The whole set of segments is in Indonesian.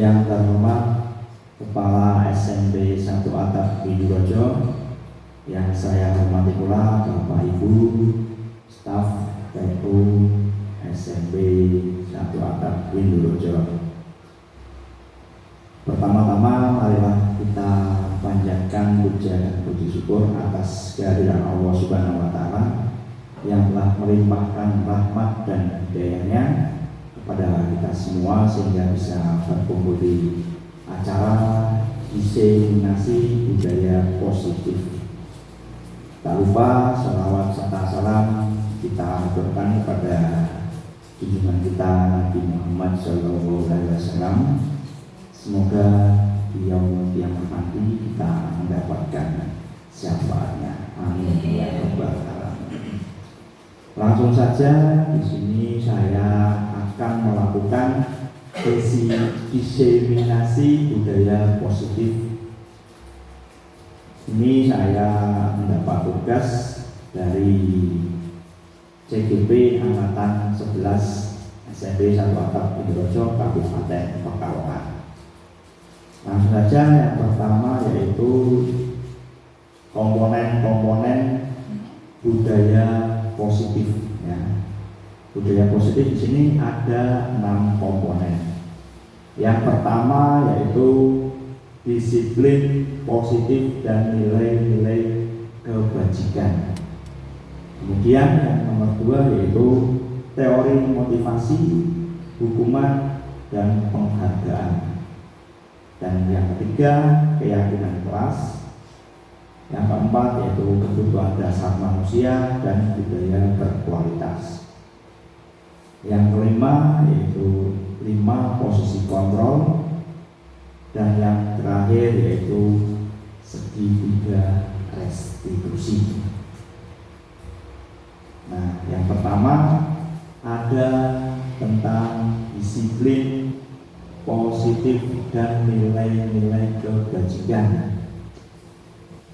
Yang terhormat Kepala SMP 1 Atap Windurojo, yang saya hormati pula Bapak Ibu, staf TU SMP 1 Atap Windurojo. Pertama-tama marilah kita panjatkan puja dan puji syukur atas kehadiran Allah Subhanahu wa Ta'ala yang telah melimpahkan rahmat dan hidayahnya kepada kita semua sehingga bisa berkumpul di acara diseminasi budaya positif. Tak lupa salawat serta salam kita aturkan kepada junjungan kita Nabi Muhammad SAW. Semoga di yaumul qiyamah nanti kita mendapatkan syafaatnya. Amin ya rabbal alamin. Langsung saja di sini saya akan melakukan sesi diseminasi budaya positif. Ini saya mendapat tugas dari CGP Angkatan 11 SMP 1 Atap Windurojo Kabupaten Pekalongan. Langsung saja yang pertama yaitu komponen-komponen budaya positif. Ya. Budaya positif di sini ada 6 komponen. Yang pertama yaitu disiplin positif dan nilai-nilai kebajikan. Kemudian yang nomor 2 yaitu teori motivasi, hukuman, dan penghargaan. Dan yang ketiga keyakinan kelas. Yang keempat yaitu kebutuhan dasar manusia dan budaya berkualitas. Yang kelima yaitu 5 posisi kontrol. Dan yang terakhir yaitu segitiga restitusi. Nah, yang pertama ada tentang disiplin positif dan nilai-nilai kebajikan.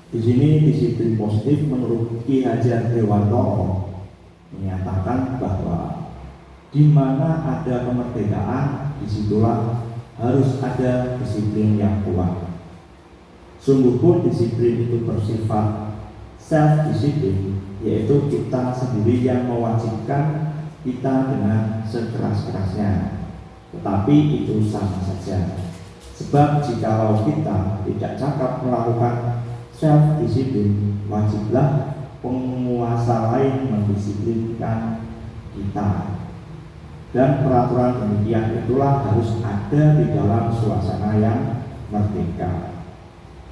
Di sini disiplin positif menurut Ki Hajar Dewantoro menyatakan bahwa di mana ada kemerdekaan, disitulah harus ada disiplin yang kuat. Sungguh pun disiplin itu bersifat self-disiplin, yaitu kita sendiri yang mewajibkan kita dengan sekeras-kerasnya. Tetapi itu sama saja. Sebab jikalau kita tidak cakap melakukan self-disiplin, wajiblah penguasa lain mendisiplinkan kita. Dan peraturan demikian itulah harus ada di dalam suasana yang merdeka.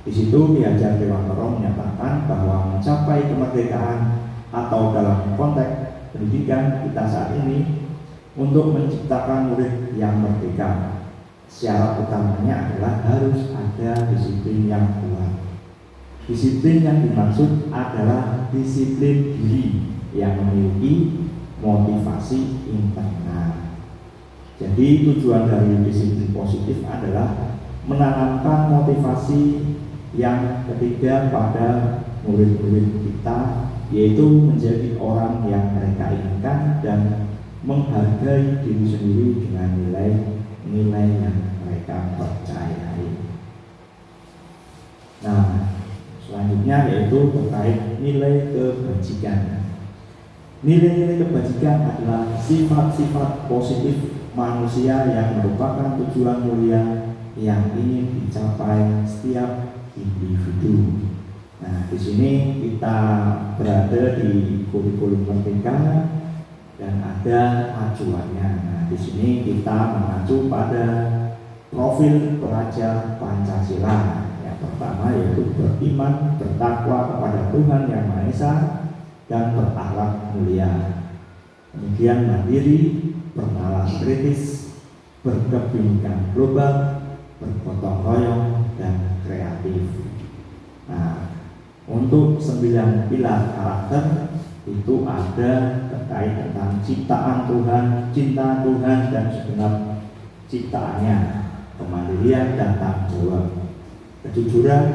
Di situ Ki Hajar Dewantoro menyatakan bahwa mencapai kemerdekaan atau dalam konteks pendidikan kita saat ini untuk menciptakan murid yang merdeka, syarat utamanya adalah harus ada disiplin yang kuat. Disiplin yang dimaksud adalah disiplin diri yang memiliki motivasi internal. Jadi tujuan dari disiplin positif adalah menanamkan motivasi yang ketiga pada murid-murid kita, yaitu menjadi orang yang mereka inginkan dan menghargai diri sendiri dengan nilai-nilai yang mereka percayai. Nah, selanjutnya yaitu terkait nilai kebajikan. Nilai-nilai kebajikan adalah sifat-sifat positif manusia yang merupakan tujuan mulia yang ingin dicapai setiap individu. Nah, di sini kita berada di kurikulum merdeka dan ada acuannya. Nah, di sini kita mengacu pada profil pelajar Pancasila. Yang pertama yaitu beriman, bertakwa kepada Tuhan Yang Maha Esa dan berakhlak mulia. Kemudian mandiri, bernalar kritis, berkebinekaan global, bergotong royong, dan kreatif. Nah, untuk 9 pilar karakter itu ada terkait tentang ciptaan Tuhan, cinta Tuhan dan segenap ciptaannya, kemandirian dan tanggung jawab, kejujuran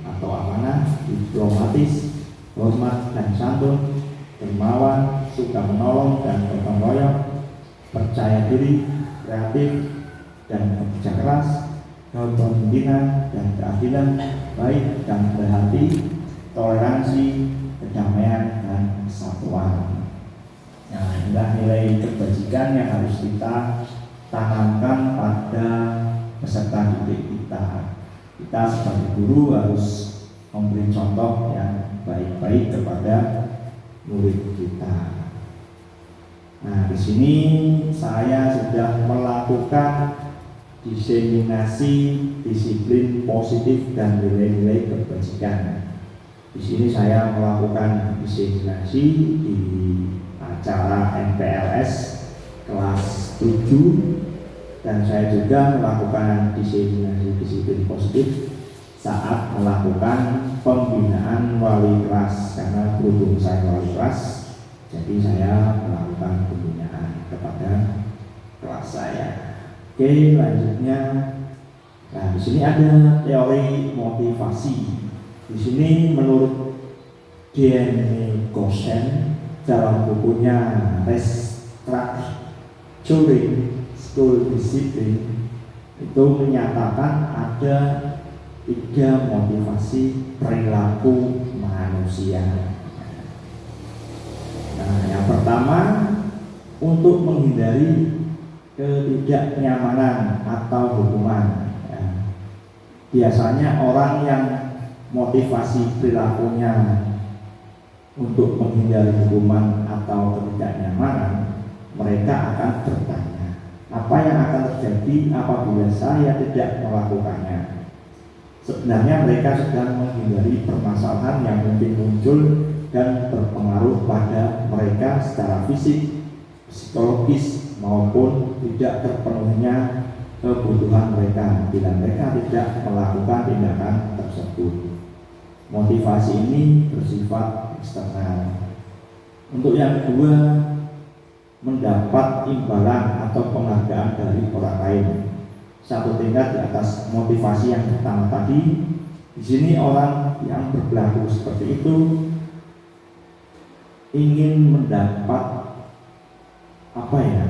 atau amanah, diplomatis, hormat dan santun, dermawan, suka menolong dan gotong royong, percaya diri, kreatif, dan kerja keras, kepemimpinan dan keadilan, baik dan berhati, toleransi, kedamaian dan kesatuan. Nah, inilah nilai kebajikan yang harus kita tanamkan pada peserta didik kita. Kita sebagai guru harus memberi contoh yang baik-baik kepada murid kita. Nah, di sini saya sudah melakukan diseminasi disiplin positif dan nilai-nilai kebajikan. Di sini saya melakukan diseminasi di acara MPLS kelas 7, dan saya juga melakukan diseminasi disiplin positif saat melakukan pembinaan wali kelas, karena berhubung saya wali kelas, jadi saya melakukan pembinaan kepada kelas saya. Oke, lanjutnya, nah di sini ada teori motivasi. Di sini menurut D.N. Gosen dalam bukunya Restructuring School Discipline itu menyatakan ada 3 motivasi perilaku manusia. Nah, yang pertama, untuk menghindari ketidaknyamanan atau hukuman. Ya, biasanya orang yang motivasi perilakunya untuk menghindari hukuman atau ketidaknyamanan, mereka akan bertanya, apa yang akan terjadi apabila saya tidak melakukannya? Sebenarnya mereka sedang menghindari permasalahan yang mungkin muncul dan berpengaruh pada mereka secara fisik, psikologis, maupun tidak terpenuhinya kebutuhan mereka bila mereka tidak melakukan tindakan tersebut. Motivasi ini bersifat eksternal. Untuk yang kedua, mendapat imbalan atau penghargaan dari orang lain. Satu tingkat di atas motivasi yang pertama tadi. Di sini orang yang berperilaku seperti itu ingin mendapat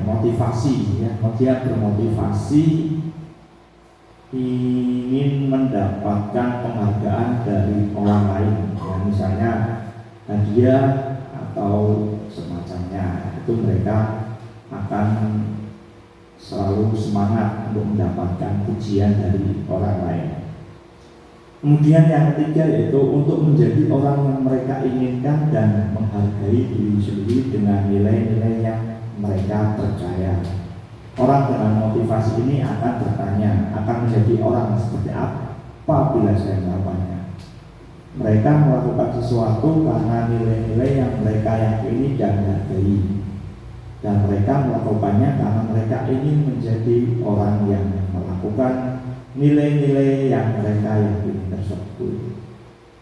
motivasi, ya. Dia bermotivasi ingin mendapatkan penghargaan dari orang lain, ya, misalnya hadiah atau semacamnya. Itu mereka akan selalu semangat untuk mendapatkan pujian dari orang lain. Kemudian yang ketiga yaitu untuk menjadi orang yang mereka inginkan dan menghargai diri sendiri dengan nilai-nilai yang mereka percaya. Orang dengan motivasi ini akan bertanya, akan menjadi orang seperti apa bila saya melakukannya. Mereka melakukan sesuatu karena nilai-nilai yang mereka yakini dan hargai. Dan mereka melakukannya karena mereka ingin menjadi orang yang melakukan nilai-nilai yang mereka yakini tersebut.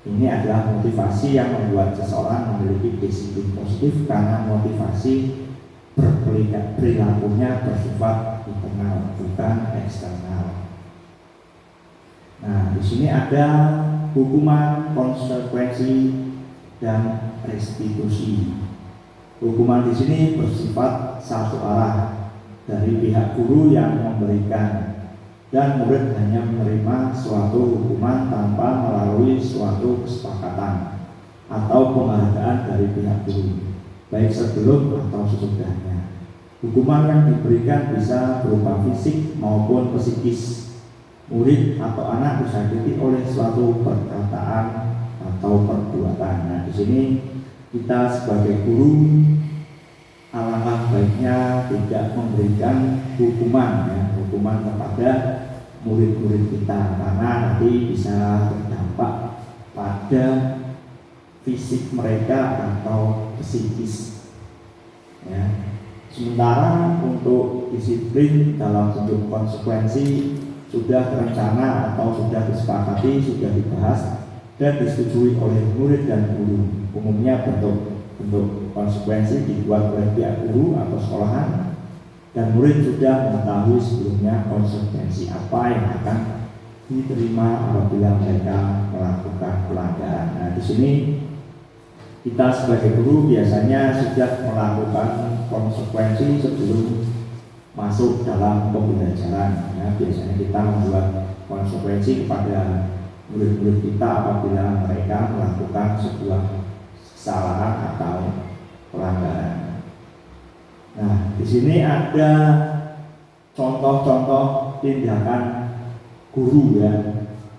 Ini adalah motivasi yang membuat seseorang memiliki disiplin positif, karena motivasi perilakunya bersifat internal, bukan eksternal. Nah, di sini ada hukuman, konsekuensi, dan restitusi. Hukuman di sini bersifat satu arah dari pihak guru yang memberikan, dan murid hanya menerima suatu hukuman tanpa melalui suatu kesepakatan atau penghargaan dari pihak guru, baik sebelum atau sesudahnya. Hukuman yang diberikan bisa berupa fisik maupun psikis. Murid atau anak disakiti oleh suatu perkataan atau perbuatan. Nah, di sini kita sebagai guru alangkah baiknya tidak memberikan hukuman, ya, hukuman kepada murid-murid kita, karena nanti bisa berdampak pada fisik mereka atau psikis, ya. Sementara untuk disiplin dalam bentuk konsekuensi sudah terencana atau sudah disepakati, sudah dibahas dan disetujui oleh murid dan guru. Umumnya bentuk konsekuensi dibuat oleh pihak guru atau sekolahan, dan murid sudah mengetahui sebelumnya konsekuensi apa yang akan diterima apabila mereka melakukan pelanggaran. Nah, di sini kita sebagai guru biasanya sudah melakukan konsekuensi sebelum masa masuk dalam pembelajaran. Ya, biasanya kita membuat konsekuensi kepada murid-murid kita apabila mereka melakukan sebuah kesalahan atau pelanggaran. Nah, di sini ada contoh-contoh tindakan guru ya.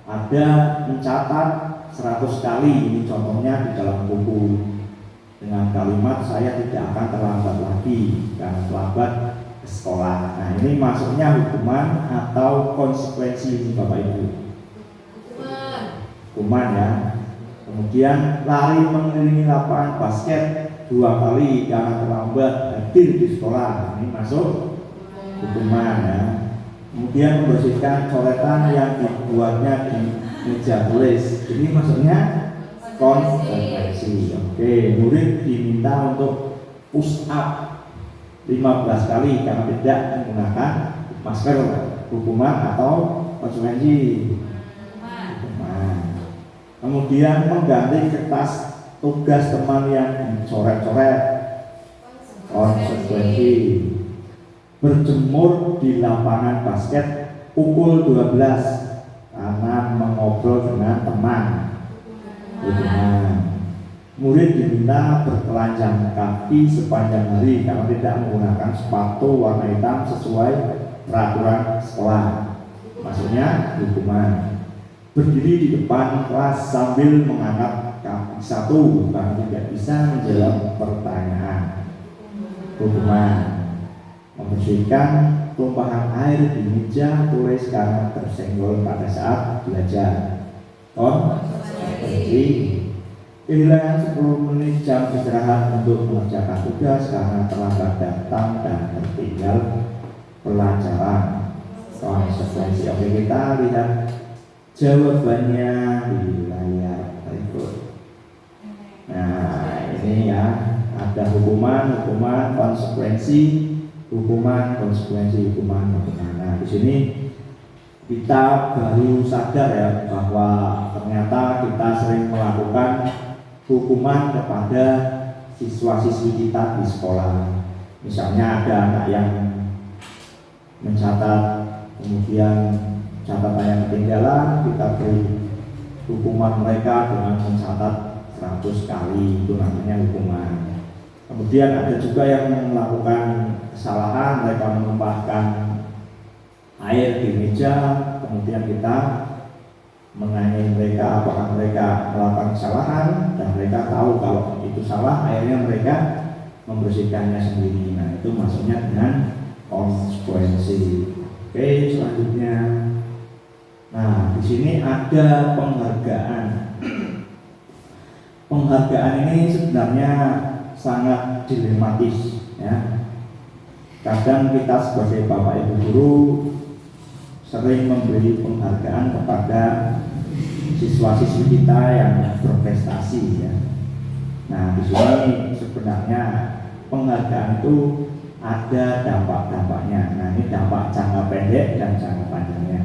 Ada mencatat 100 kali, ini contohnya di dalam buku, dengan kalimat saya tidak akan terlambat lagi karena terlambat ke sekolah. Nah, ini masuknya hukuman atau konsekuensi ini Bapak Ibu? Hukuman ya. Kemudian lari mengelilingi lapangan basket 2 kali karena terlambat hadir di sekolah, ini masuk hukuman ya. Kemudian membersihkan coretan yang dibuatnya di meja tulis, ini maksudnya konsekuensi. Oke, murid diminta untuk push up 15 kali karena tidak menggunakan masker, hukuman atau konsekuensi? Hukuman. Kemudian mengganti kertas tugas teman yang dicoret-coret, konsekuensi. Berjemur di lapangan basket pukul 12 karena mengobrol dengan teman, hukuman. Murid diminta bertelanjang kaki sepanjang hari karena tidak menggunakan sepatu warna hitam sesuai peraturan sekolah, maksudnya hukuman. Berdiri di depan kelas sambil mengangkat kaki satu karena tidak bisa menjawab pertanyaan, hukuman. Membersihkan tumpahan air di meja tulis karena tersenggol pada saat belajar, konsekuensi. Kehilangan 10 menit jam istirahat untuk mengerjakan tugas karena terlambat datang dan tertinggal pelajaran, konsekuensi. Oke, kita lihat jawabannya di layar berikut. Nah, ini ya, ada hukuman, konsekuensi, hukuman, konsekuensi, hukuman. Nah, di sini kita baru sadar ya bahwa ternyata kita sering melakukan hukuman kepada siswa-siswi kita di sekolah. Misalnya ada anak yang mencatat, kemudian catatan yang ketinggalan, kita beri hukuman mereka dengan mencatat 100 kali, itu namanya hukuman. Kemudian ada juga yang melakukan kesalahan, mereka menumpahkan air di meja, kemudian kita menanyai mereka apakah mereka melakukan kesalahan, dan mereka tahu kalau itu salah, akhirnya mereka membersihkannya sendiri. Nah, itu maksudnya dengan konsekuensi. Oke, selanjutnya. Nah, di sini ada penghargaan. Penghargaan ini sebenarnya sangat dilematis ya. Kadang kita sebagai bapak ibu guru sering memberi penghargaan kepada siswa-siswi kita yang berprestasi ya. Nah, di sini sebenarnya penghargaan itu ada dampak-dampaknya. Nah, ini dampak jangka pendek dan jangka panjangnya.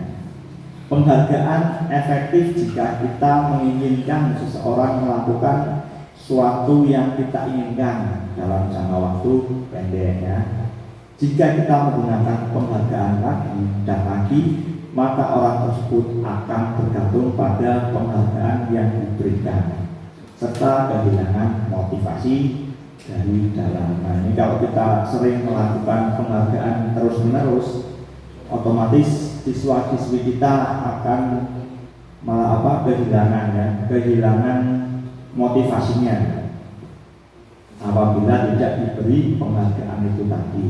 Penghargaan efektif jika kita menginginkan seseorang melakukan suatu yang kita inginkan dalam jangka waktu pendek ya. Jika kita menggunakan penghargaan lagi dan lagi, maka orang tersebut akan bergantung pada penghargaan yang diberikan serta kehilangan motivasi dari dalam. Nah, ini kalau kita sering melakukan penghargaan terus-menerus, otomatis siswa-siswi kita akan kehilangan motivasinya apabila tidak diberi penghargaan itu tadi.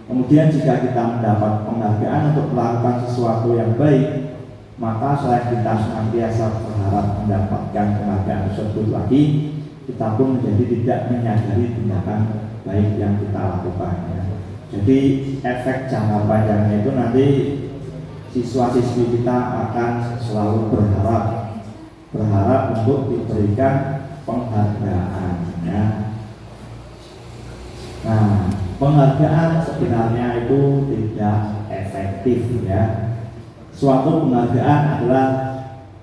Kemudian jika kita mendapat penghargaan untuk melakukan sesuatu yang baik, maka selain kita senantiasa berharap mendapatkan penghargaan tersebut lagi, kita pun menjadi tidak menyadari tindakan baik yang kita lakukan ya. Jadi efek jangka panjangnya itu nanti siswa-siswi kita akan selalu berharap untuk diberikan penghargaan ya. Nah, penghargaan sebenarnya itu tidak efektif ya. Suatu penghargaan adalah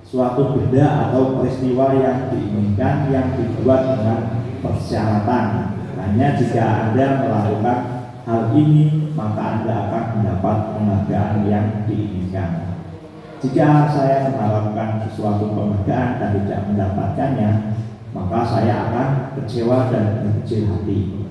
suatu benda atau peristiwa yang diinginkan yang dibuat dengan persyaratan. Hanya jika Anda melakukan hal ini, maka Anda akan mendapat penghargaan yang diinginkan. Jika saya mengharapkan sesuatu penghargaan dan tidak mendapatkannya, maka saya akan kecewa dan berkecil hati.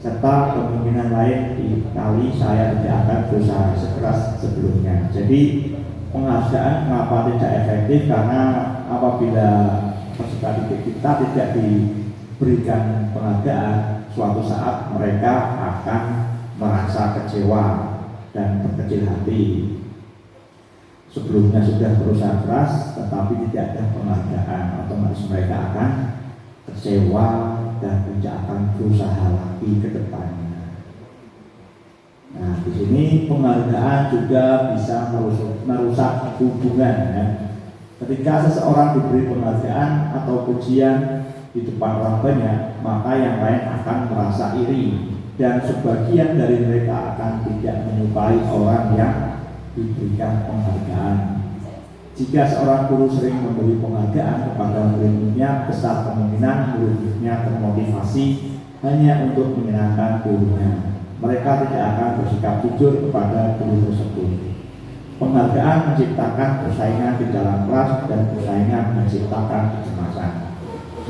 Serta kemungkinan lain dikali saya tidak akan berusaha sekeras sebelumnya. Jadi penghargaan kenapa tidak efektif? Karena apabila peserta didik kita tidak diberikan penghargaan, suatu saat mereka akan merasa kecewa dan berkecil hati. Sebelumnya sudah berusaha keras tetapi tidak ada penghargaan, otomatis mereka akan kecewa dan tidak akan berusaha lagi ke depannya. Nah, di sini penghargaan juga bisa merusak hubungan ya. Ketika seseorang diberi penghargaan atau pujian di depan orang banyak, maka yang lain akan merasa iri dan sebagian dari mereka akan tidak menyukai orang yang diberikan penghargaan. Jika seorang guru sering memberi penghargaan kepada murid-muridnya, besar kemungkinan murid-muridnya termotivasi hanya untuk menyenangkan gurunya. Mereka tidak akan bersikap jujur kepada guru tersebut. Penghargaan menciptakan persaingan di dalam kelas dan persaingan menciptakan kecemasan.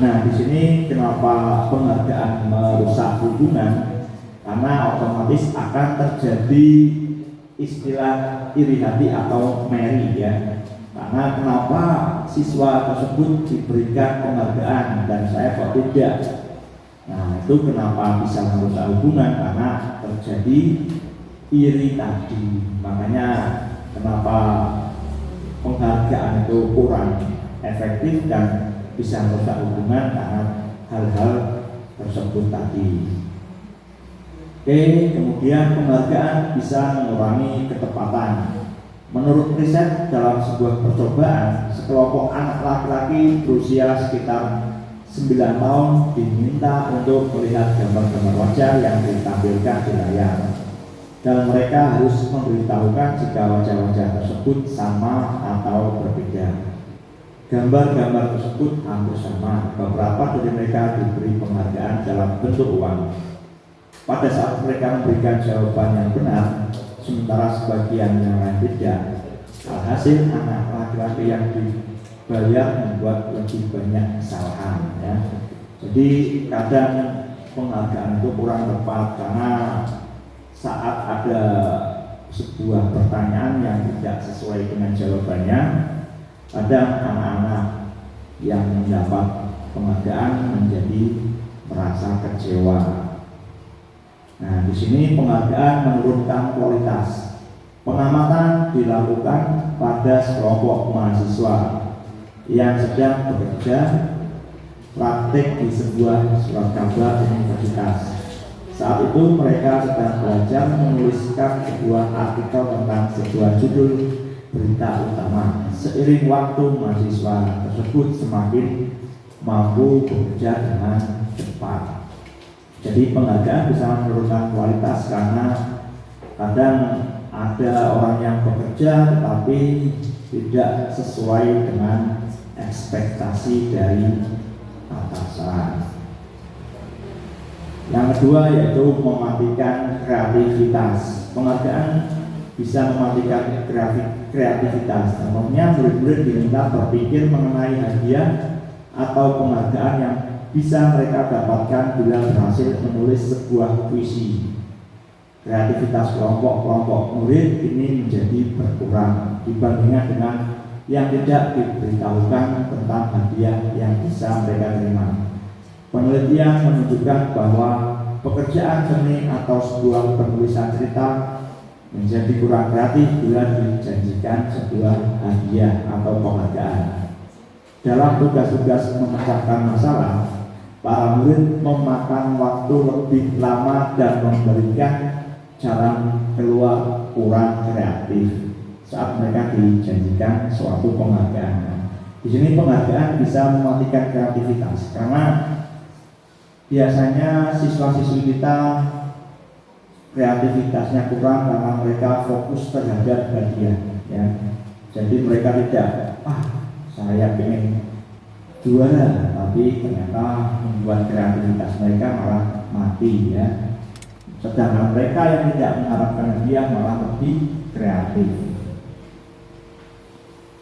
Nah, di sini kenapa penghargaan merusak hubungan? Karena otomatis akan terjadi istilah iri hati atau meri ya. Karena kenapa siswa tersebut diberikan penghargaan dan saya kok tidak? Nah, itu kenapa bisa merusak hubungan, karena terjadi iri tadi. Makanya kenapa penghargaan itu kurang efektif dan bisa merusak hubungan karena hal-hal tersebut tadi. Oke, kemudian penghargaan bisa mengurangi ketepatan. Menurut riset dalam sebuah percobaan, sekelompok anak laki-laki berusia sekitar 9 tahun diminta untuk melihat gambar-gambar wajah yang ditampilkan di layar. Dan mereka harus memberitahukan jika wajah-wajah tersebut sama atau berbeda. Gambar-gambar tersebut hampir sama. Beberapa dari mereka diberi penghargaan dalam bentuk uang. Pada saat mereka memberikan jawaban yang benar, sementara sebagian yang lain tidak. Alhasil anak laki-laki yang dibayar membuat lebih banyak kesalahan ya. Jadi kadang penghargaan itu kurang tepat karena saat ada sebuah pertanyaan yang tidak sesuai dengan jawabannya, kadang anak-anak yang mendapat penghargaan menjadi merasa kecewa. Nah, di sini penghargaan menurunkan kualitas. Pengamatan dilakukan pada sekelompok mahasiswa yang sedang bekerja praktik di sebuah surat kabar universitas. Saat itu mereka sedang belajar menuliskan sebuah artikel tentang sebuah judul berita utama. Seiring waktu mahasiswa tersebut semakin mampu bekerja dengan cepat. Jadi penghargaan bisa menurunkan kualitas karena kadang ada orang yang bekerja tetapi tidak sesuai dengan ekspektasi dari atasan. Yang kedua yaitu mematikan kreativitas. Penghargaan bisa mematikan kreativitas. Contohnya murid-murid diminta berpikir mengenai hadiah atau penghargaan yang bisa mereka dapatkan bila berhasil menulis sebuah puisi. Kreativitas kelompok-kelompok murid ini menjadi berkurang dibandingkan dengan yang tidak diberitahukan tentang hadiah yang bisa mereka terima. Penelitian menunjukkan bahwa pekerjaan seni atau sebuah penulisan cerita menjadi kurang kreatif bila dijanjikan sebuah hadiah atau penghargaan. Dalam tugas-tugas memecahkan masalah, para murid memakan waktu lebih lama dan memberikan jalan keluar kurang kreatif saat mereka dijanjikan suatu penghargaan. Di sini penghargaan bisa mematikan kreativitas karena biasanya siswa-siswi kita kreativitasnya kurang karena mereka fokus terhadap hadiah ya. Jadi mereka tidak saya ingin juara, tapi ternyata membuat kreativitas mereka malah mati ya. Sedangkan mereka yang tidak mengharapkan hadiah malah lebih kreatif.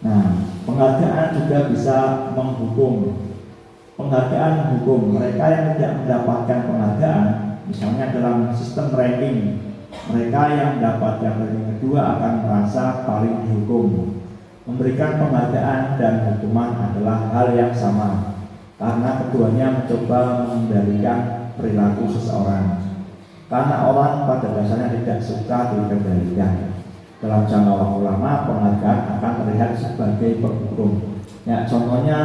Nah, penghargaan juga bisa menghukum. Penghargaan menghukum mereka yang tidak mendapatkan penghargaan, misalnya dalam sistem ranking. Mereka yang mendapatkan ranking kedua akan merasa paling dihukum. Memberikan penghargaan dan hukuman adalah hal yang sama, karena keduanya mencoba mengendalikan perilaku seseorang. Karena orang pada dasarnya tidak suka dikendalikan. Dalam jangka waktu lama, penghargaan akan terlihat sebagai penghukum. Ya, contohnya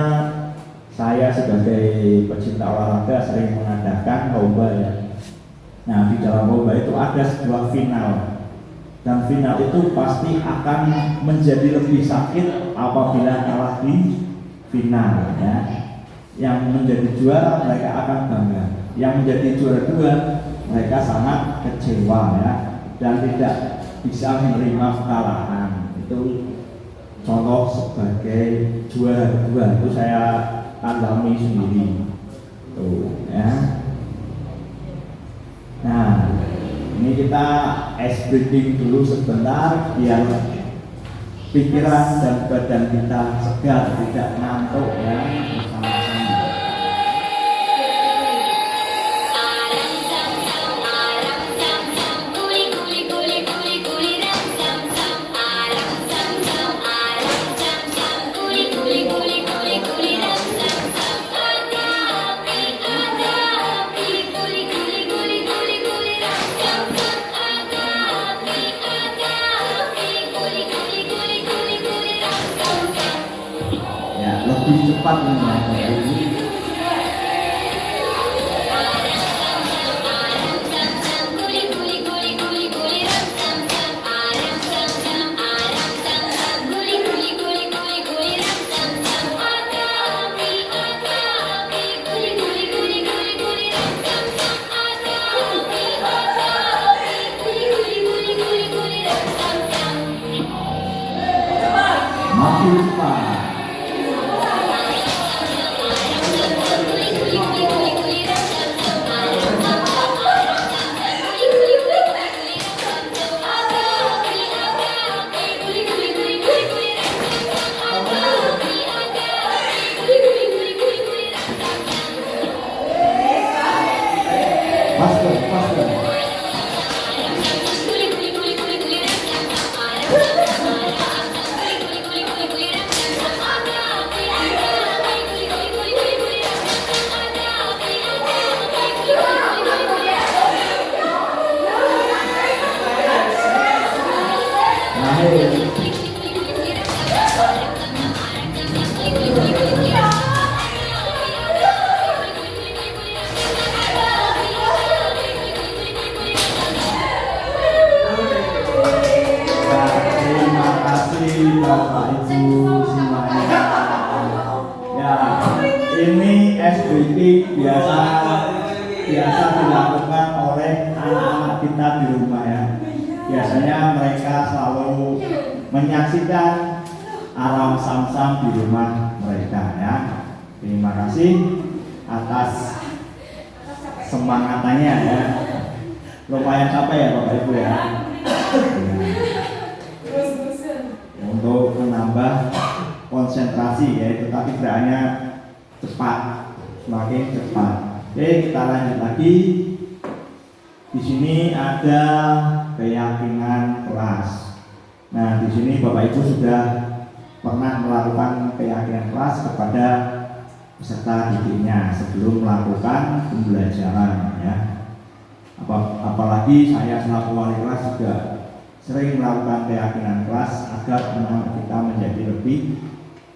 saya sebagai pecinta olahraga sering mengadakan lomba ya. Nah, di dalam lomba itu ada sebuah final, dan final itu pasti akan menjadi lebih sakit apabila kalah di final ya. Yang menjadi juara mereka akan bangga, yang menjadi juara dua mereka sangat kecewa ya, dan tidak bisa menerima kekalahan. Itu contoh sebagai juara dua, itu saya alami sendiri tuh ya. Nah, ini kita ice breathing dulu sebentar biar pikiran dan badan kita segar, tidak ngantuk ya. Lebih cepat menyampaikan ini. Makin cepat. Bapak Ibu semuanya. Ya, ini SBT biasa dilakukan oleh anak-anak kita di rumah ya. Biasanya mereka selalu menyaksikan alam sam-sam di rumah mereka ya. Terima kasih atas semangatannya ya. Lumayan capek ya Bapak Ibu ya. Untuk menambah konsentrasi ya, itu tapi gerakannya cepat, semakin cepat. Oke, kita lanjut lagi. Di sini ada keyakinan kelas. Nah, di sini Bapak Ibu sudah pernah melakukan keyakinan kelas kepada peserta didiknya sebelum melakukan pembelajaran ya. Apalagi saya selaku wali kelas juga sering melakukan keyakinan kelas agar anak kita menjadi lebih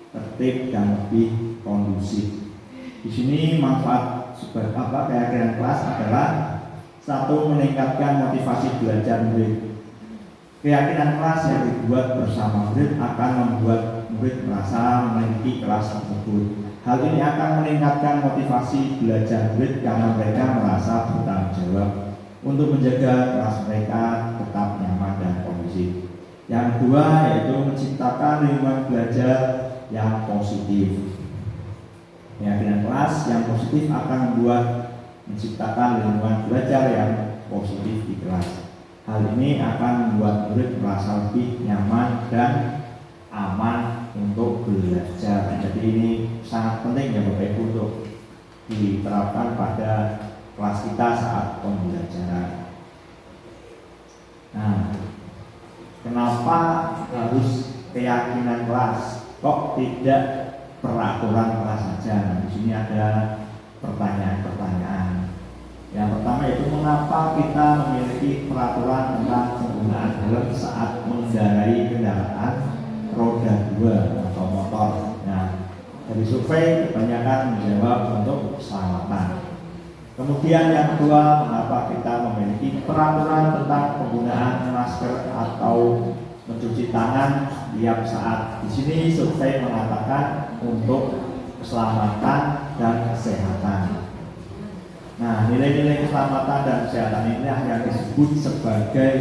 tertib dan lebih kondusif. Di sini manfaat keyakinan kelas adalah satu, meningkatkan motivasi belajar murid. Keyakinan kelas yang dibuat bersama murid akan membuat murid merasa memiliki kelas tersebut. Hal ini akan meningkatkan motivasi belajar murid karena mereka merasa bertanggung jawab untuk menjaga kelas mereka tetap nyaman dan kondusif. Yang kedua yaitu menciptakan lingkungan belajar yang positif. Keyakinan kelas yang positif akan membuat menciptakan lingkungan belajar yang positif di kelas. Hal ini akan membuat murid merasa lebih nyaman dan aman untuk belajar. Jadi ini sangat penting ya Bapak Ibu untuk diterapkan pada kelas kita saat pembelajaran. Nah, kenapa harus keyakinan kelas? Kok tidak peraturan kelas saja? Nah, di sini ada pertanyaan-pertanyaan. Yang pertama itu mengapa kita memiliki peraturan tentang penggunaan helm saat mengendarai kendaraan roda 2 atau motor? Nah, dari survei kebanyakan menjawab untuk keselamatan. Kemudian yang kedua, mengapa kita memiliki peraturan tentang penggunaan masker atau mencuci tangan tiap saat? Di sini survei mengatakan untuk keselamatan dan kesehatan. Nah, nilai-nilai keselamatan dan kesehatan ini yang disebut sebagai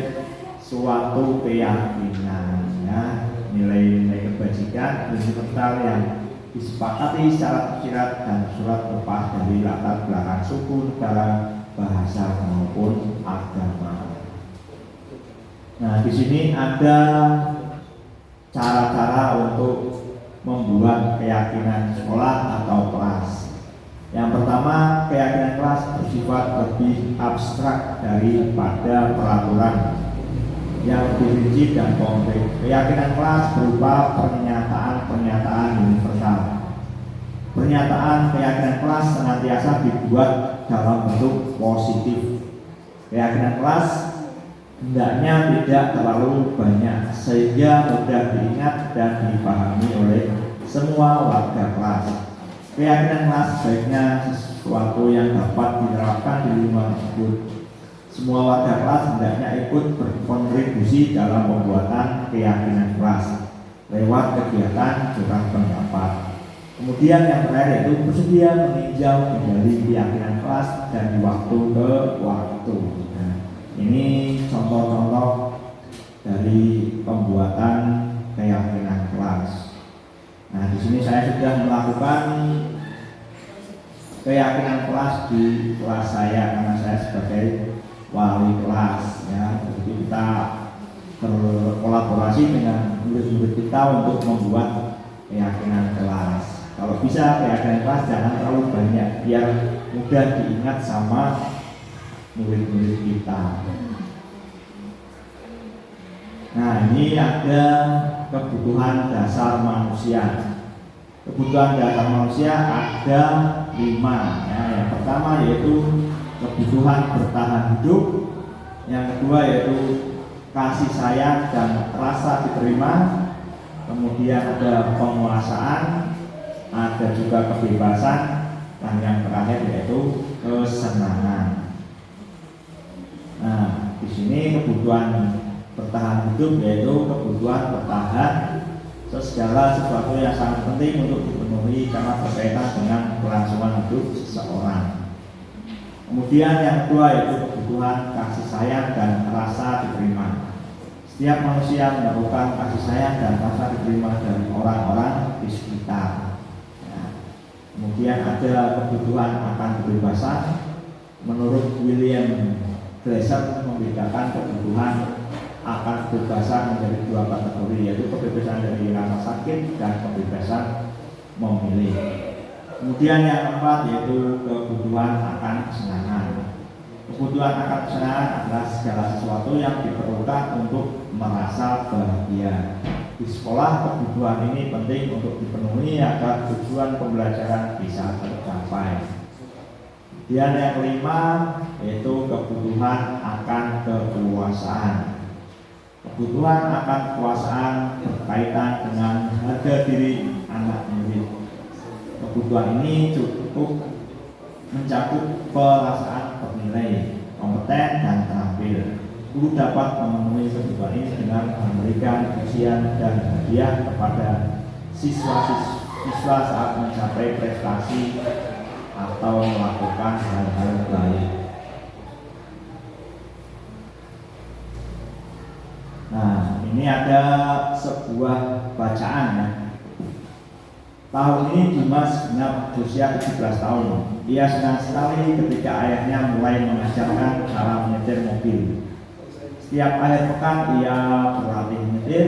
suatu keyakinan, ya, nilai-nilai kebajikan, prinsip-prinsip yang disepakati secara tersirat dan surat lepas dari latar belakang suku, negara, bahasa maupun agama. Nah, di sini ada cara-cara untuk membuat keyakinan sekolah atau kelas. Yang pertama, keyakinan kelas bersifat lebih abstrak daripada peraturan yang lebih rinci dan konkret. Keyakinan kelas berupa pernyataan-pernyataan universal. Pernyataan keyakinan kelas senantiasa dibuat dalam bentuk positif. Keyakinan kelas hendaknya tidak terlalu banyak sehingga mudah diingat dan dipahami oleh semua warga kelas. Keyakinan kelas sebaiknya sesuatu yang dapat diterapkan di lingkungan tersebut. Semua warga kelas hendaknya ikut berkontribusi dalam pembuatan keyakinan kelas lewat kegiatan curah pendapat. Kemudian yang terakhir yaitu bersedia meninjau kembali keyakinan kelas dari waktu ke waktu. Nah, ini contoh-contoh dari pembuatan keyakinan kelas. Nah, di sini saya sudah melakukan keyakinan kelas di kelas saya karena saya sebagai wali kelas, ya. Jadi kita berkolaborasi dengan murid-murid kita untuk membuat keyakinan kelas. Kalau bisa keyakinan kelas jangan terlalu banyak biar mudah diingat sama murid-murid kita. Nah, ini ada kebutuhan dasar manusia. Kebutuhan dasar manusia ada 5. Ya. Yang pertama yaitu kebutuhan bertahan hidup. Yang kedua yaitu kasih sayang dan rasa diterima. Kemudian ada penguasaan, ada juga kebebasan, dan yang terakhir yaitu kesenangan. Nah, di sini kebutuhan bertahan hidup yaitu kebutuhan bertahan segala sesuatu yang sangat penting untuk dipenuhi karena berkaitan dengan kelangsungan hidup seseorang. Kemudian yang kedua yaitu kebutuhan kasih sayang dan rasa diterima. Setiap manusia memerlukan kasih sayang dan rasa diterima dari orang-orang di sekitar. Kemudian ada kebutuhan akan kebebasan. Menurut William Glasser membedakan kebutuhan akan kebebasan menjadi 2 kategori, yaitu kebebasan dari rasa sakit dan kebebasan memilih. Kemudian yang keempat yaitu kebutuhan akan kesenangan. Kebutuhan akan kesenangan adalah segala sesuatu yang diperlukan untuk merasa bahagia. Di sekolah kebutuhan ini penting untuk dipenuhi agar tujuan pembelajaran bisa tercapai. Kemudian yang kelima yaitu kebutuhan akan kekuasaan. Kebutuhan akan kekuasaan berkaitan dengan harga diri anak murid. Kebutuhan ini cukup mencakup perasaan bernilai, kompeten dan terampil. Guru dapat memenuhi kebutuhan ini dengan memberikan pujian dan hadiah kepada siswa-siswa saat mencapai prestasi atau melakukan hal-hal baik. Nah, ini ada sebuah bacaan ya. Tahun ini Dimas genap usia 17 tahun. Ia senang sekali ketika ayahnya mulai mengajarkan cara menyetir mobil. Setiap akhir pekan ia berlatih menyetir.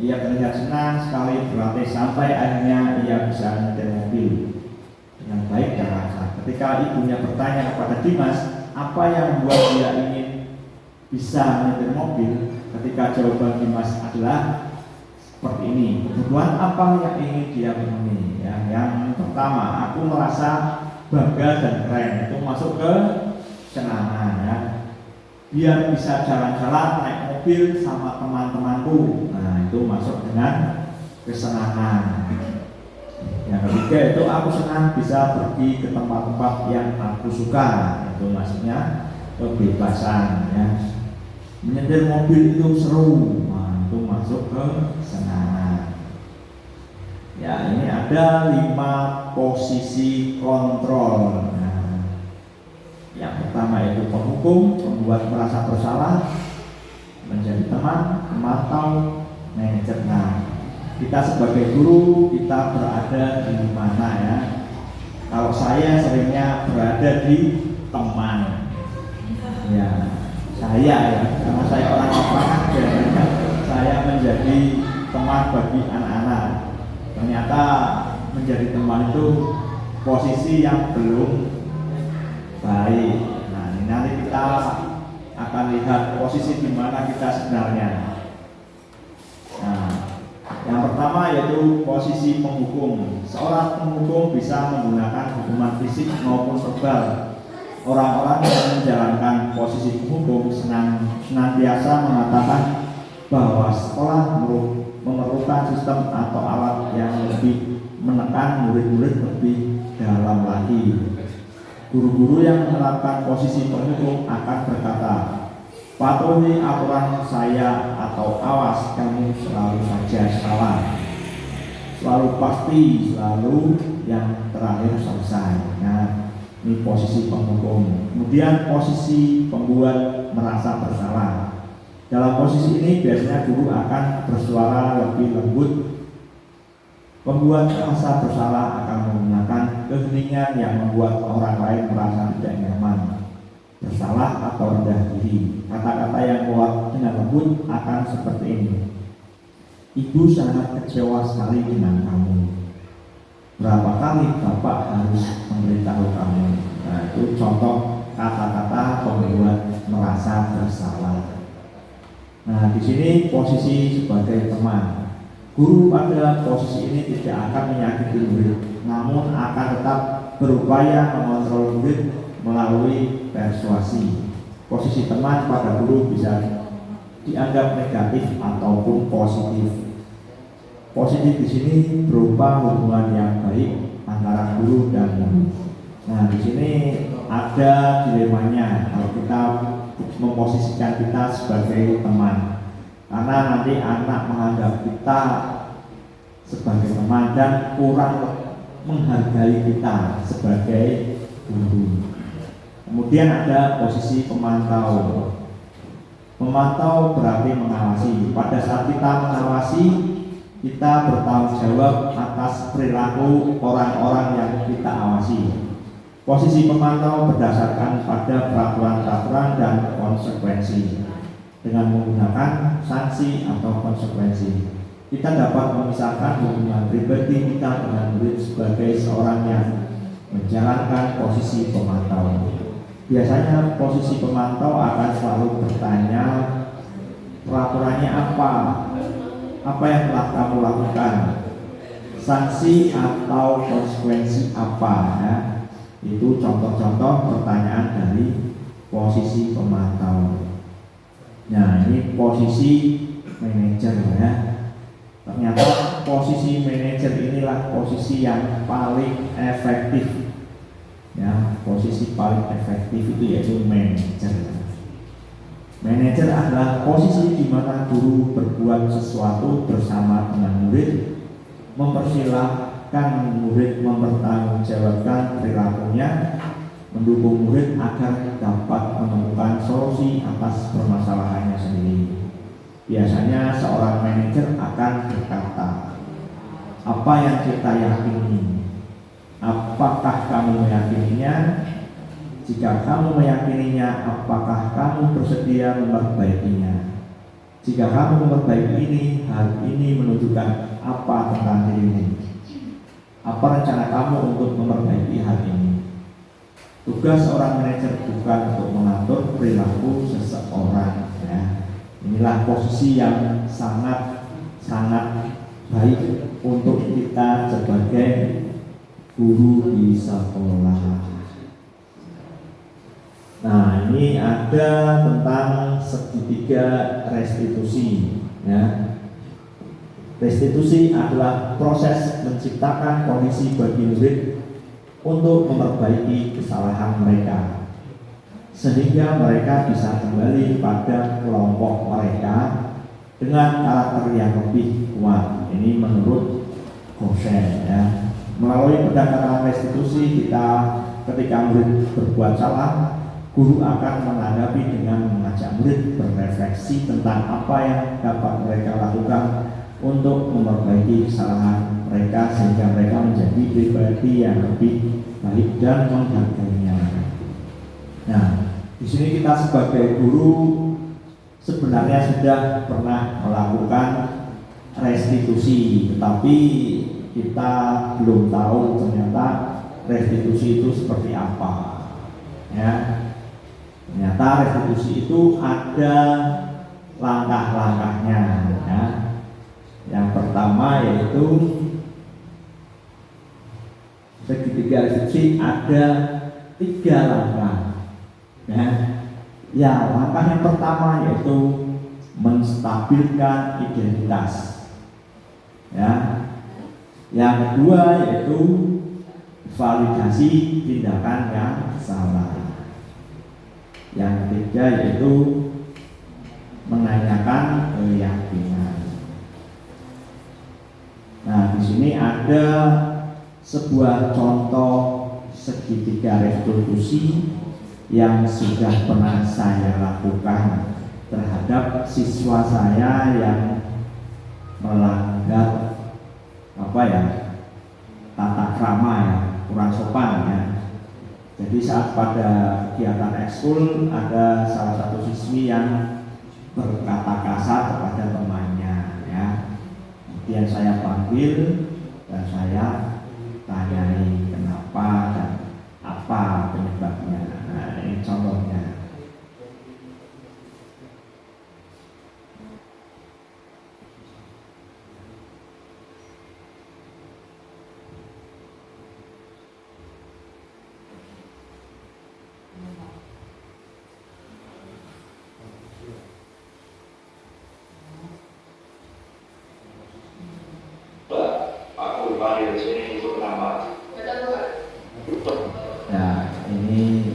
Ia terlihat senang sekali berlatih sampai akhirnya ia bisa menyetir mobil dengan baik dan lancar. Ketika ibunya bertanya kepada Dimas apa yang membuat dia ingin bisa menyetir mobil, ketika jawaban Dimas adalah seperti ini, kebutuhan apa yang ingin dia penuhi? Ya, yang pertama, aku merasa bangga dan keren, itu masuk ke kesenangan ya. Biar bisa jalan-jalan naik mobil sama teman-temanku, nah itu masuk dengan kesenangan. Yang ketiga itu aku senang bisa pergi ke tempat-tempat yang aku suka, itu maksudnya kebebasan ya. Menyetir mobil itu seru, nah, itu masuk ke kesenangan. Ya, ini ada 5 posisi kontrol. Nah, yang pertama itu penghukum, membuat merasa bersalah, menjadi teman, pemantau, manajer. Nah, kita sebagai guru kita berada di mana ya? Kalau saya seringnya berada di teman. Ya, saya ya, karena saya orang lapangan, biasanya saya menjadi teman bagi anak-anak. Ternyata menjadi teman itu posisi yang belum baik. Nah, ini nanti kita akan lihat posisi di mana kita sebenarnya. Nah, yang pertama yaitu posisi penghukum. Seorang penghukum bisa menggunakan hukuman fisik maupun verbal. Orang-orang yang menjalankan posisi penghukum senantiasa mengatakan bahwa sekolah memerlukan sistem atau alat yang lebih menekan murid-murid lebih dalam lagi. Guru-guru yang menerapkan posisi penghukum akan berkata, patuhi aturan saya atau awas kamu selalu saja salah, selalu pasti, selalu yang terakhir selesai. Nah, ini posisi penghukum. Kemudian posisi pembuat merasa bersalah. Dalam posisi ini biasanya guru akan bersuara lebih lembut. Pembuat merasa bersalah akan menggunakan keheningan yang membuat orang lain merasa tidak nyaman, bersalah atau rendah diri. Kata-kata yang keluar dengan lembut akan seperti ini. Ibu sangat kecewa sekali dengan kamu. Berapa kali Bapak harus memberitahu kamu? Nah, itu contoh kata-kata pembuat merasa bersalah. Nah, di sini posisi sebagai teman. Guru pada posisi ini tidak akan menyakiti murid, namun akan tetap berupaya mengontrol murid melalui persuasi. Posisi teman pada guru bisa dianggap negatif ataupun positif. Positif di sini berupa hubungan yang baik antara guru dan murid. Nah, di sini ada dilemanya kalau kita memposisikan kita sebagai teman, karena nanti anak menganggap kita sebagai teman dan kurang menghargai kita sebagai guru. Kemudian ada posisi pemantau. Memantau berarti mengawasi. Pada saat kita mengawasi, kita bertanggung jawab atas perilaku orang-orang yang kita awasi. Posisi pemantau berdasarkan pada peraturan-peraturan dan konsekuensi. Dengan menggunakan sanksi atau konsekuensi, kita dapat memisahkan hubungan pribadi kita dengan murid sebagai seorang yang menjalankan posisi pemantau. Biasanya posisi pemantau akan selalu bertanya, peraturannya apa yang telah kamu lakukan, sanksi atau konsekuensi apa ya. Itu contoh-contoh pertanyaan dari posisi pemantau. Nah, ini posisi manajer ya. Ternyata posisi manajer inilah posisi yang paling efektif. Ya, posisi paling efektif itu yaitu manajer. Manajer adalah posisi di mana guru berbuat sesuatu bersama dengan murid, mempersilahkan murid mempertanggungjawabkan perilakunya, mendukung murid agar dapat menemukan solusi atas permasalahannya sendiri. Biasanya seorang manajer akan berkata, apa yang kita yakini. Apakah kamu meyakininya? Jika kamu meyakininya, apakah kamu bersedia memperbaikinya? Jika kamu memperbaiki ini, hal ini menunjukkan apa tentang dirimu? Apa rencana kamu untuk memperbaiki hal ini? Tugas seorang manajer bukan untuk mengatur perilaku seseorang. Ya. Inilah posisi yang sangat baik untuk kita sebagai guru di sekolah. Nah, ini ada tentang segitiga restitusi. Ya. Restitusi adalah proses menciptakan kondisi bagi murid untuk memperbaiki kesalahan mereka, sehingga mereka bisa kembali pada kelompok mereka dengan karakter yang lebih kuat. Ini menurut Gosen. Ya. Melalui pendekatan restitusi, ketika murid berbuat salah, guru akan menanggapi dengan mengajak murid berefleksi tentang apa yang dapat mereka lakukan untuk memperbaiki kesalahan mereka sehingga mereka menjadi pribadi yang lebih baik dan menghargainya. Nah, di sini kita sebagai guru sebenarnya sudah pernah melakukan restitusi, tetapi kita belum tahu ternyata restitusi itu seperti apa. Ya, ternyata restitusi itu ada langkah-langkahnya. Ya. Yang pertama yaitu segitiga restitusi ada 3 langkah. Ya, langkah yang pertama yaitu menstabilkan identitas. Ya. Yang kedua yaitu validasi tindakan yang salah. Yang ketiga yaitu menanyakan keyakinan. Nah, di sini ada sebuah contoh segitiga restitusi yang sudah pernah saya lakukan terhadap siswa saya yang melanggar tata krama ya, kurang sopan ya. Jadi saat pada kegiatan ekskul ada salah satu siswi yang berkata kasar kepada temannya ya. Kemudian saya panggil dan saya tanyai kenapa dan apa penyebabnya. Nah, ini contohnya. Panggil sini itu kenapa? Ya, ini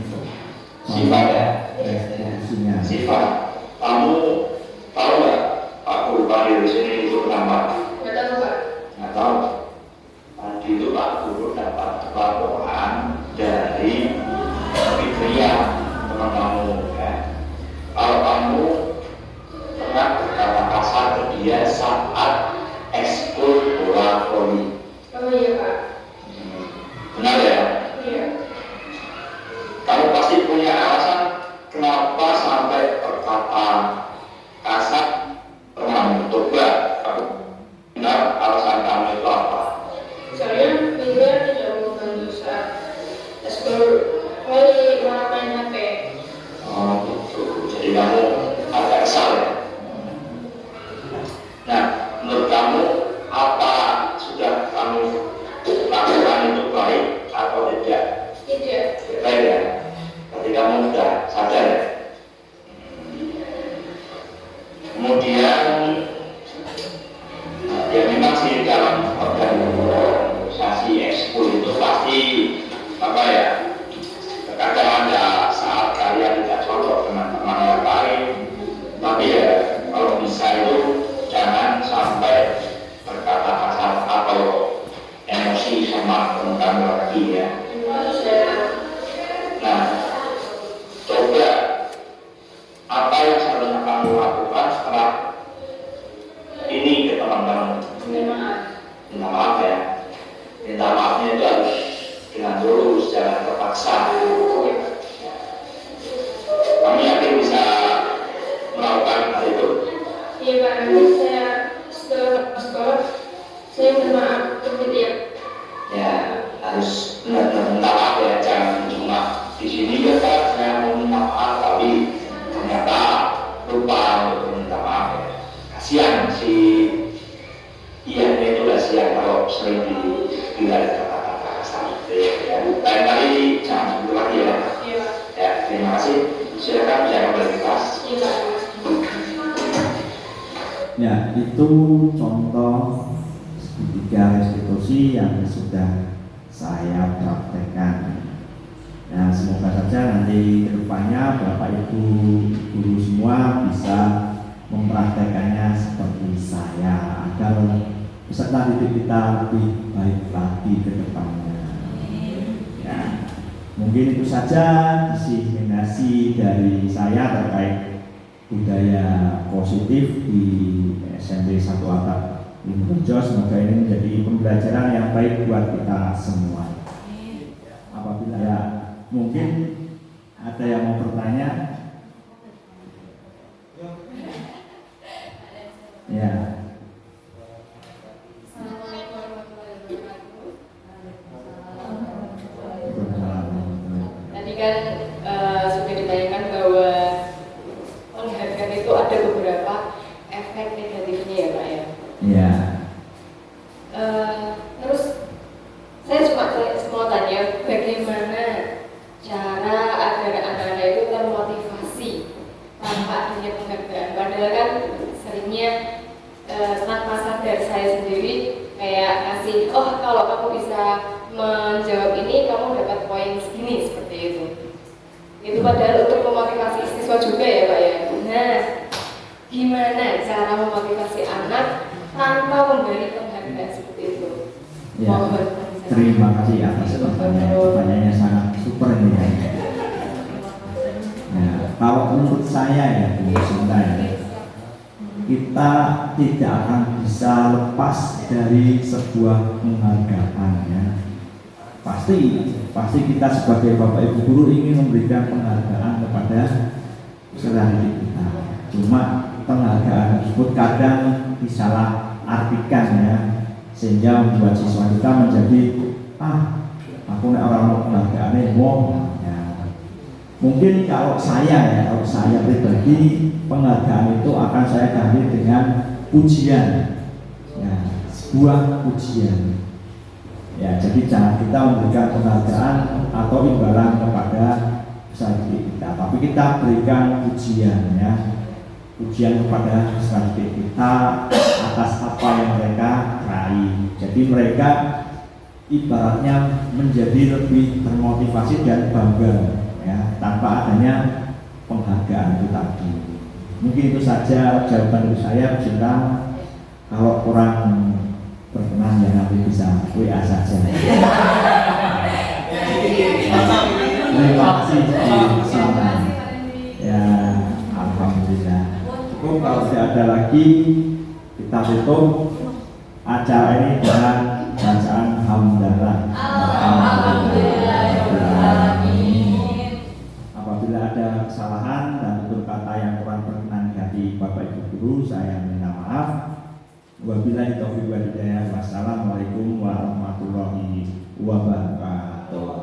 sifat ya, restitusinya. sifat. Kamu tahu nggak Pak Guru panggil sini itu kenapa? Nggak tahu. Tadi itu Pak Guru dapat laporan dari Fitria, teman kamu ya. Kalau kamu pernah berkata kasar ke dia saat ekskul bola voli. Oh iya Pak. Benar ya? Iya. Kamu pasti punya alasan kenapa sampai berkata kasar pernah mencoba. Benar alasan kamu itu apa? Soalnya Fitria tidak membantu saat ekskul voli malah main HP. Oh gitu. Jadi kamu agak kesal ya? Nah, menurut kamu apa sudah kamu lakukan itu baik atau tidak? Tidak. Baik ya. Berarti kamu sudah sadar ya. Kemudian ya memang sih dalam organisasi ekskul itu pasti apa ya, terkadang ada saat kalian tidak cocok dengan teman yang lain, tapi ya kalau bisa itu jangan sampai berkata kasar atau emosi sama teman lagi ya. Nah, coba apa yang seharusnya kamu lakukan setelah ini ke teman-teman? Minta maaf. Minta maaf ya. paksa. Kami yakin bisa melakukan hal itu. Iya Pak, nanti saya setelah sekolah saya minta maaf seperti ya. Ya, harus benar-benar minta maaf ya, jangan cuma di sini ya Pak, saya mau minta maaf tapi ternyata lupa untuk minta maaf ya. Kasihan si Ian itu kasihan kalau sering dibilang kata-kata kasar ya. Lain kali jangan seperti lagi ya. Iya Pak. Ya, terima kasih. Silakan bisa kembali ke kelas. Iya Pak. Ya, itu contoh segitiga restitusi yang sudah saya praktekkan. Nah, semoga saja nanti kedepannya Bapak Ibu guru semua bisa mempraktekannya seperti saya agar peserta didik kita lebih baik lagi ke depannya. Ya, mungkin itu saja diseminasi dari saya terkait budaya positif di SMP 1 Atap Lingkunjo. Semoga ini menjadi pembelajaran yang baik buat kita semua. Apabila ya mungkin ada yang mau bertanya, ya. Tadi kan sudah ditanyakan bahwa penghargaan itu ada beberapa efek negatifnya ya Pak ya. Iya. Terus saya cuma mau tanya bagaimana cara agar anak-anak itu termotivasi tanpa adanya penghargaan. Padahal kan seringnya tanpa sadar saya sendiri kayak ngasih, oh kalau kamu bisa menjawab ini kamu dapat poin segini, seperti itu. Itu padahal untuk memotivasi siswa juga ya Pak ya. Nah, gimana cara memotivasi anak tanpa memberi penghargaan seperti itu? Ya. Terima kasih atas pertanyaan. Pertanyaannya sangat super ini ya. Nah, kalau menurut saya ya Bu Sinta ya, kita tidak akan bisa lepas dari sebuah penghargaan ya. Pasti kita sebagai Bapak Ibu guru ingin memberikan penghargaan kepada peserta didik kita. Cuma penghargaan tersebut kadang disalah artikan ya, sehingga membuat siswa kita menjadi aku nek orang mau penghargaannya ya. Mungkin kalau saya pribadi penghargaan itu akan saya ganti dengan pujian ya, sebuah pujian ya. Jadi jangan kita memberikan penghargaan atau imbalan kepada peserta didik kita, tapi kita berikan pujian ya, pujian kepada peserta didik kita atas apa yang mereka raih. Jadi mereka ibaratnya menjadi lebih termotivasi dan bangga ya, tanpa adanya penghargaan itu tadi. Mungkin itu saja jawaban dari saya. Cinta, kalau kurang berkenan ya nanti bisa WA saja. Terima kasih ya, alhamdulillah. Cukup, kalau tidak ada lagi kita tutup acara ini dengan bacaan hamdalah. Apabila ada kesalahan dan tutur kata yang kurang berkenan di hati Bapak Ibu guru, saya minta maaf. Wabillahi taufiq wal hidayah. Wassalamualaikum warahmatullahi wabarakatuh.